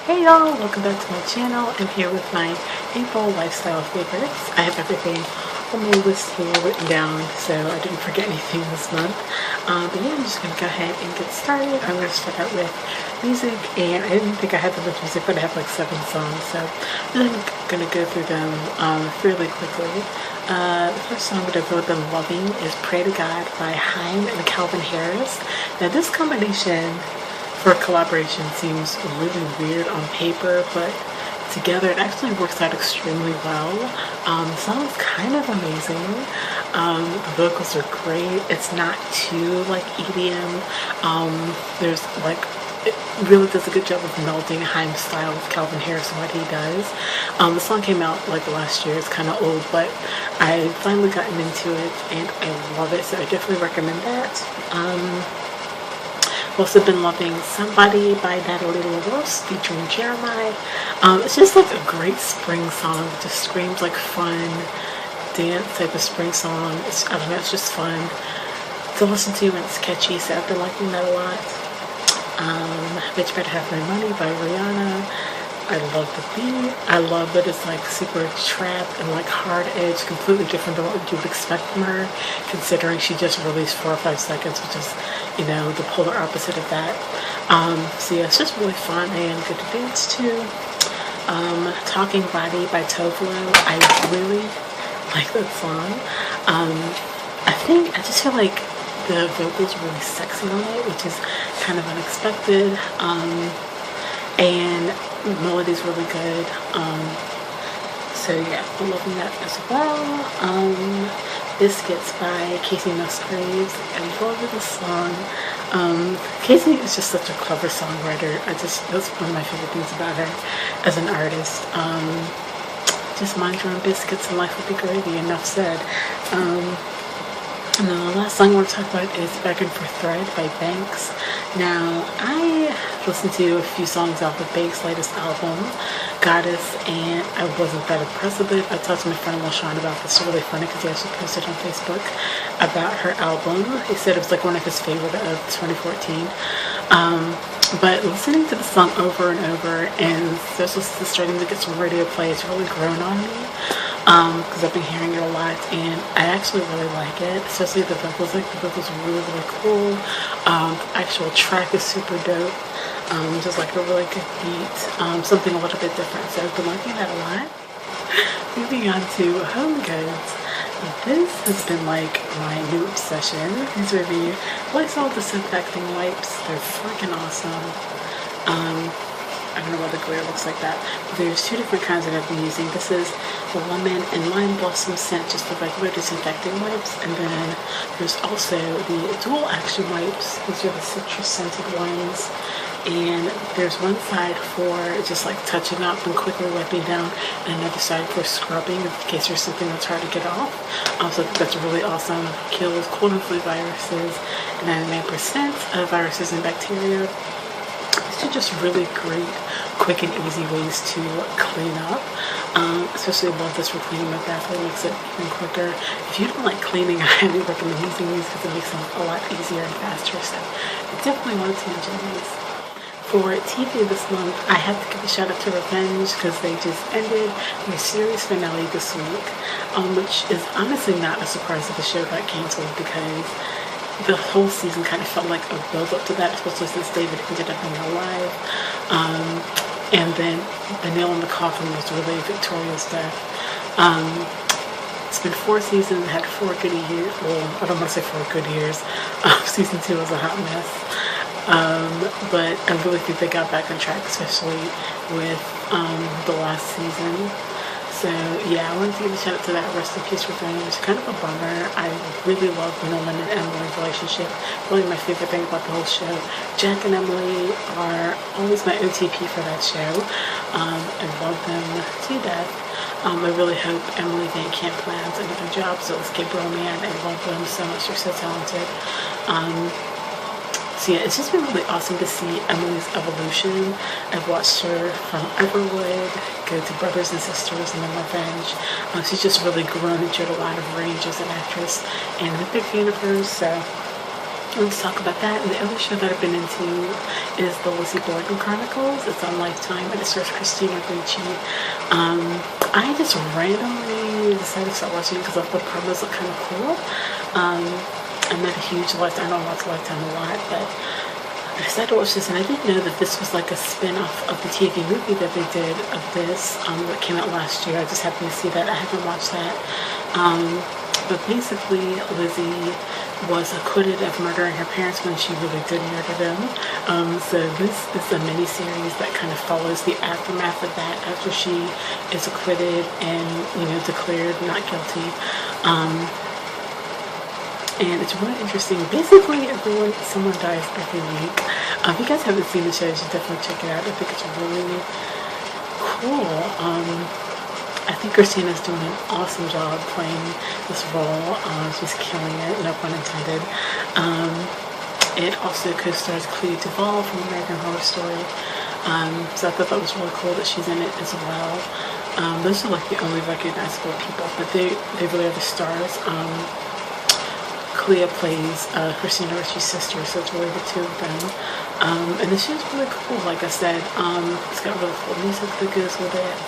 Hey y'all, welcome back to my channel. I'm here with my April lifestyle favorites. I have everything on my list here written down so I didn't forget anything this month. But yeah, I'm just going to go ahead and get started. I'm going to start out with music, and I didn't think I had that much music, but I have like 7 songs, so I'm going to go through them fairly quickly. The first song that I've really been loving is Pray to God by Haim and Calvin Harris. Now this combination for a collaboration seems really weird on paper, but together it actually works out extremely well. The song is kind of amazing. The vocals are great. It's not too like EDM. There's like, it really does a good job of melding Haim's style with Calvin Harris and what he does. The song came out like last year. It's kind of old, but I finally gotten into it and I love it, so I definitely recommend that. I've also been loving Somebody by Natalie LaRose featuring Jeremiah. It's just like a great spring song. It just screams like fun dance type of spring song. I don't know, it's just fun to listen to, and it's catchy, so I've been liking that a lot. Bitch Better Have My Money by Rihanna. I love the beat. I love that it's like super trap and like hard edge, completely different than what you would expect from her, considering she just released 4 or 5 seconds, which is, you know, the polar opposite of that. So yeah, it's just really fun and good to dance to. Talking Body by Tovlo. I really like that song. I just feel like the vocals are really sexy on it, which is kind of unexpected. And the melody's really good. So yeah, I'm loving that as well. Biscuits by Casey Musgraves. I love this song. Casey is just such a clever songwriter. That's one of my favorite things about her as an artist. Just mind your own biscuits and life will be gravy, enough said. And then the last song I want to talk about is Begging for Thread by Banks. Now, I listened to a few songs off of Banks' latest album, Goddess, and I wasn't that impressed with it. I talked to my friend LaShawn about this. It's really funny because he actually posted on Facebook about her album. He said it was like one of his favorite of 2014. But listening to the song over and over, and especially starting to get some radio play, it's really grown on me. Because I've been hearing it a lot, and I actually really like it, especially the vocals. Like, the vocals are really, really cool. The actual track is super dope. Just like a really good beat, something a little bit different. So I've been liking that a lot. Moving on to Home Goods. This has been like my new obsession. These are the Lysol disinfecting wipes. They're freaking awesome. I don't know why the glare looks like that. But there's 2 different kinds that I've been using. This is the lemon and lime blossom scent, just the regular disinfecting wipes. And then there's also the dual action wipes. These are the citrus scented ones. And there's one side for just like touching up and quickly wiping down, and another side for scrubbing in case there's something that's hard to get off. So I think that's really awesome. Kills cold and flu viruses and 99% of viruses and bacteria. These are just really great, quick and easy ways to clean up. Especially I love this for cleaning my bathroom. It makes it even quicker. If you don't like cleaning, I highly recommend using these because it makes them a lot easier and faster. So I definitely wanted to mention these. For TV this month, I have to give a shout out to Revenge because they just ended their series finale this week, which is honestly not a surprise that the show got canceled because the whole season kind of felt like a build up to that, especially since David ended up being alive. And then the nail in the coffin was really Victoria's death. It's been 4 seasons, had 4 good years. Well, I don't want to say 4 good years. Season 2 was a hot mess. But I really think they got back on track, especially with the last season. So yeah, I wanted to give a shout out to that. Rest in Peace Revenge. Kind of a bummer. I really love Nolan and Emily's relationship. Really my favorite thing about the whole show. Jack and Emily are always my OTP for that show. I love them to death. I really hope Emily Van Camp lands another job, so let's get Bro Man. I love them so much. They're so talented. So yeah, it's just been really awesome to see Emily's evolution. I've watched her from Everwood go to Brothers and Sisters and then Revenge. She's just really grown into a lot of range as an actress, and I'm a big fan of hers. So let's talk about that. And the other show that I've been into is the Lizzie Borden Chronicles. It's on Lifetime, and it stars Christina Ricci. I just randomly decided to start watching it because I thought the premise looked kind of cool. I'm not a huge Lifetime, I don't watch Lifetime a lot, but I decided to watch this, and I didn't know that this was like a spin-off of the TV movie that they did of this that came out last year. I just happened to see that. I haven't watched that. But basically, Lizzie was acquitted of murdering her parents when she really did murder them. So this is a mini-series that kind of follows the aftermath of that after she is acquitted and, you know, declared not guilty. And it's really interesting. Basically, someone dies every week. If you guys haven't seen the show, you should definitely check it out. I think it's really cool. I think Christina's doing an awesome job playing this role. She's killing it, no pun intended. It also co-stars Clea Duvall from American Horror Story. So I thought that was really cool that she's in it as well. Those are like the only recognizable people, but they really are the stars. Clea plays Christina Ricci's sister, so it's really the two of them. And the show's really cool, like I said. It's got really cool music that goes with it.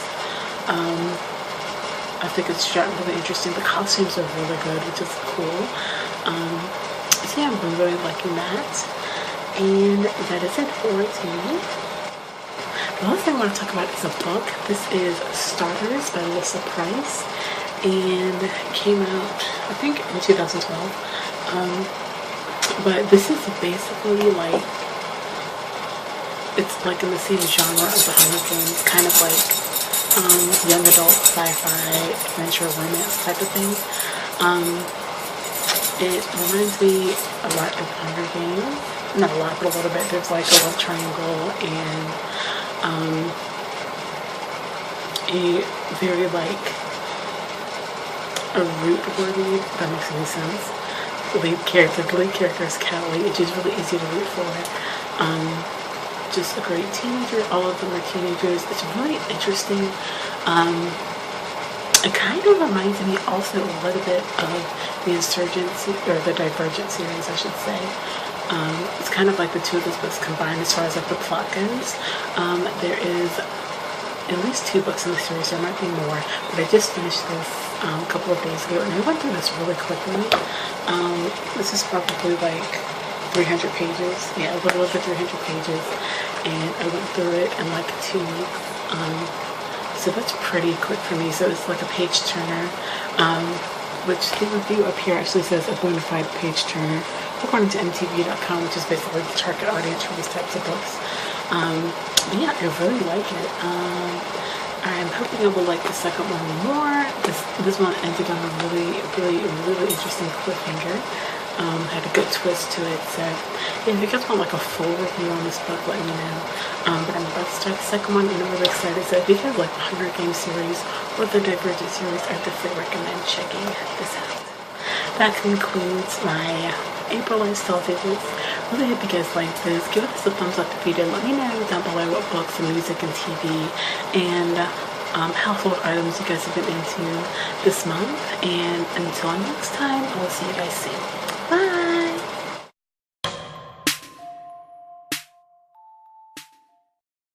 I think it's shot really interesting. The costumes are really good, which is cool. So yeah, I'm really liking that. And that is it for TV. The last thing I want to talk about is a book. This is Starters by Alyssa Price. And it came out, I think, in 2012. But this is basically like, it's like in the same genre of the Hunger Games, kind of like young adult sci-fi adventure romance type of thing. It reminds me a lot of Hunger Games. Not a lot, but a little bit. There's like a love triangle and a very like a root-worthy, if that makes any sense. The lead character is Callie, which is really easy to root for. Just a great teenager. All of them are teenagers. It's really interesting. It kind of reminds me also a little bit of the Insurgency, or the Divergent series, I should say. It's kind of like the two of those books combined as far as like the plot goes. There is at least 2 books in the series. There might be more, but I just finished this a couple of days ago, and I went through this really quickly. This is probably like 300 pages. Yeah, a little over 300 pages, and I went through it in like 2 weeks. So that's pretty quick for me. So it's like a page turner, which the review up here actually says a bona fide page turner, according to MTV.com, which is basically the target audience for these types of books. But yeah, I really like it. I'm hoping I will like the second one more. This one ended on a really interesting cliffhanger. Had a good twist to it. So yeah, if you guys want like a full review on this book, let me know. But I'm about to start the second one, and I'm really excited. So if you guys like the Hunger Games series or the Divergent series, I definitely recommend checking this out. That concludes my April lifestyle visits. Really hope you guys like this. Give us a thumbs up if you did. Let me know down below what books and music and TV and household items you guys have been into this month. And until next time, I will see you guys soon.